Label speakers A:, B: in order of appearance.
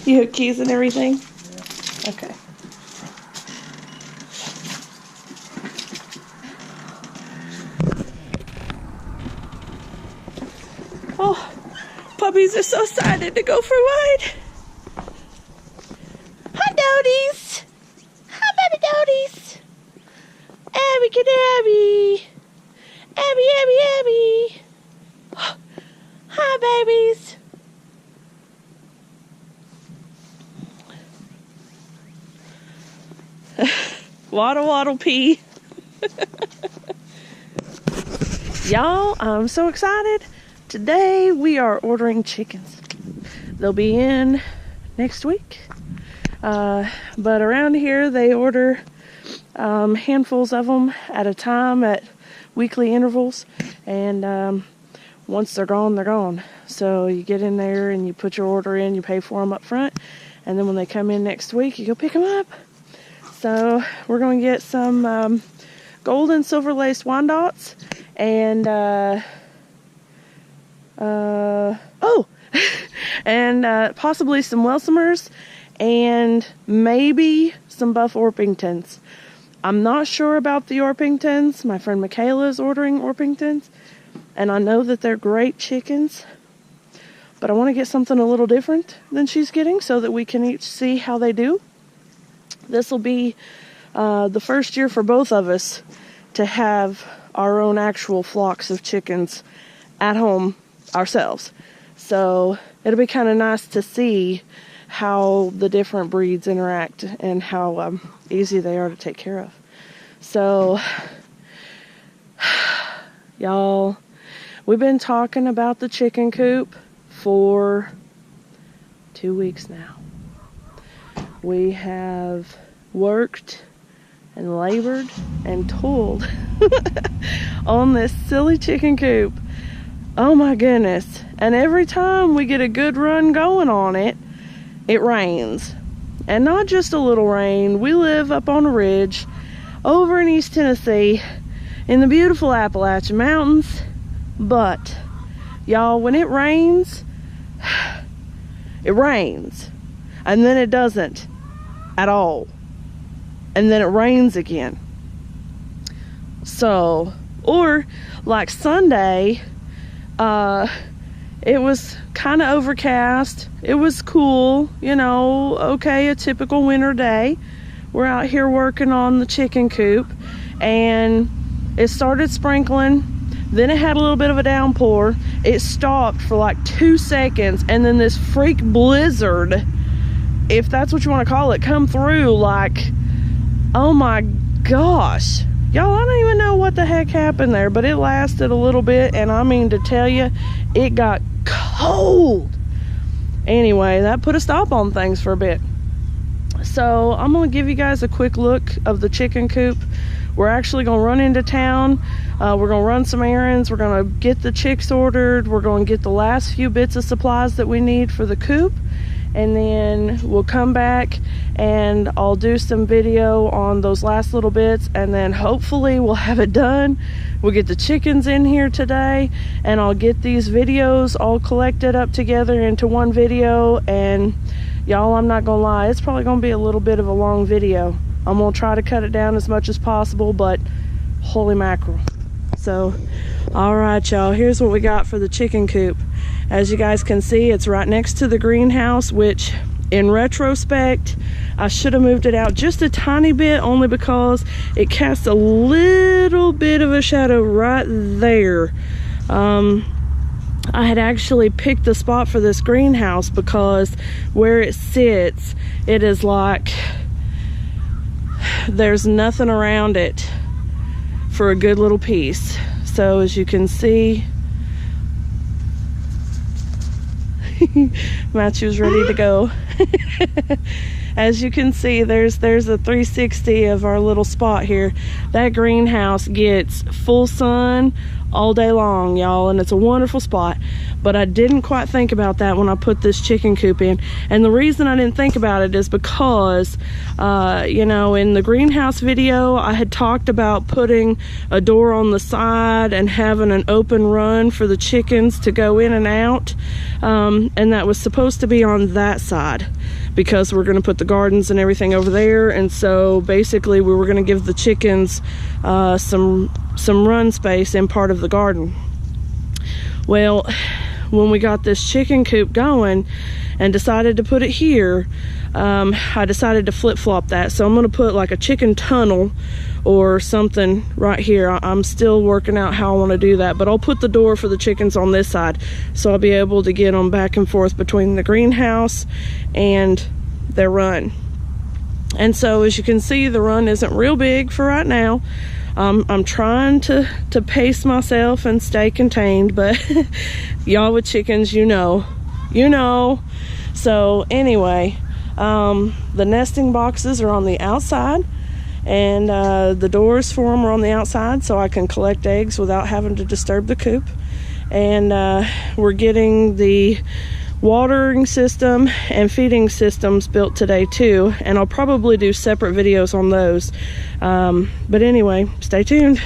A: You have keys and everything?
B: Yeah.
A: Okay. Oh, puppies are so excited to go for a ride. Hi, Dodies. Hi, baby Dodies. Abby, get Abby. Abby, Abby, Abby. Hi, babies. Waddle, waddle, pee. Y'all, I'm so excited. Today we are ordering chickens. They'll be in next week. But around here they order handfuls of them at a time at weekly intervals. And once they're gone, they're gone. So you get in there and you put your order in, you pay for them up front. And then when they come in next week, you go pick them up. So we're going to get some gold and silver laced Wyandottes and and possibly some Welsumers and maybe some Buff Orpingtons. I'm not sure about the Orpingtons. My friend Michaela is ordering Orpingtons, and I know that they're great chickens, but I want to get something a little different than she's getting so that we can each see how they do. This will be the first year for both of us to have our own actual flocks of chickens at home ourselves. So it'll be kind of nice to see how the different breeds interact and how easy they are to take care of. So, y'all, we've been talking about the chicken coop for 2 weeks now. We have worked and labored and toiled on this silly chicken coop. Oh my goodness. And every time we get a good run going on it, it rains. And not just a little rain. We live up on a ridge over in East Tennessee in the beautiful Appalachian Mountains. But, y'all, when it rains, it rains. And then it doesn't at all. And then it rains again. So, or like Sunday, it was kind of overcast. It was cool, you know, okay, a typical winter day. We're out here working on the chicken coop, and it started sprinkling. Then it had a little bit of a downpour. It stopped for like 2 seconds, and then this freak blizzard, if that's what you want to call it, come through like, oh my gosh. Y'all, I don't even know what the heck happened there, but it lasted a little bit, and I mean to tell you, it got cold. Anyway, that put a stop on things for a bit. So I'm going to give you guys a quick look of the chicken coop. We're actually going to run into town. We're going to run some errands. We're going to get the chicks ordered. We're going to get the last few bits of supplies that we need for the coop. And then we'll come back and I'll do some video on those last little bits, and then hopefully we'll have it done. We'll get the chickens in here today, and I'll get these videos all collected up together into one video. And y'all, I'm not gonna lie, it's probably gonna be a little bit of a long video. I'm gonna try to cut it down as much as possible, but holy mackerel. So, all right, y'all, here's what we got for the chicken coop. As you guys can see, it's right next to the greenhouse, which in retrospect, I should have moved it out just a tiny bit, only because it casts a little bit of a shadow right there. I had actually picked the spot for this greenhouse because where it sits, it is like there's nothing around it for a good little piece. So as you can see, Matthew's ready to go. As you can see, there's a 360 of our little spot here. That greenhouse gets full sun all day long, y'all, and it's a wonderful spot. But I didn't quite think about that when I put this chicken coop in. And the reason I didn't think about it is because you know, in the greenhouse video I had talked about putting a door on the side and having an open run for the chickens to go in and out, and that was supposed to be on that side because we're going to put the gardens and everything over there. And so basically we were going to give the chickens some run space in part of the garden. Well, when we got this chicken coop going and decided to put it here, I decided to flip-flop that. So I'm going to put like a chicken tunnel or something right here. I'm still working out how I want to do that, but I'll put the door for the chickens on this side, so I'll be able to get them back and forth between the greenhouse and their run. And so as you can see, the run isn't real big for right now. I'm trying to pace myself and stay contained, but y'all with chickens, you know. So anyway, the nesting boxes are on the outside, and the doors for them are on the outside, so I can collect eggs without having to disturb the coop. And we're getting the watering system and feeding systems built today too, and I'll probably do separate videos on those. But anyway, stay tuned.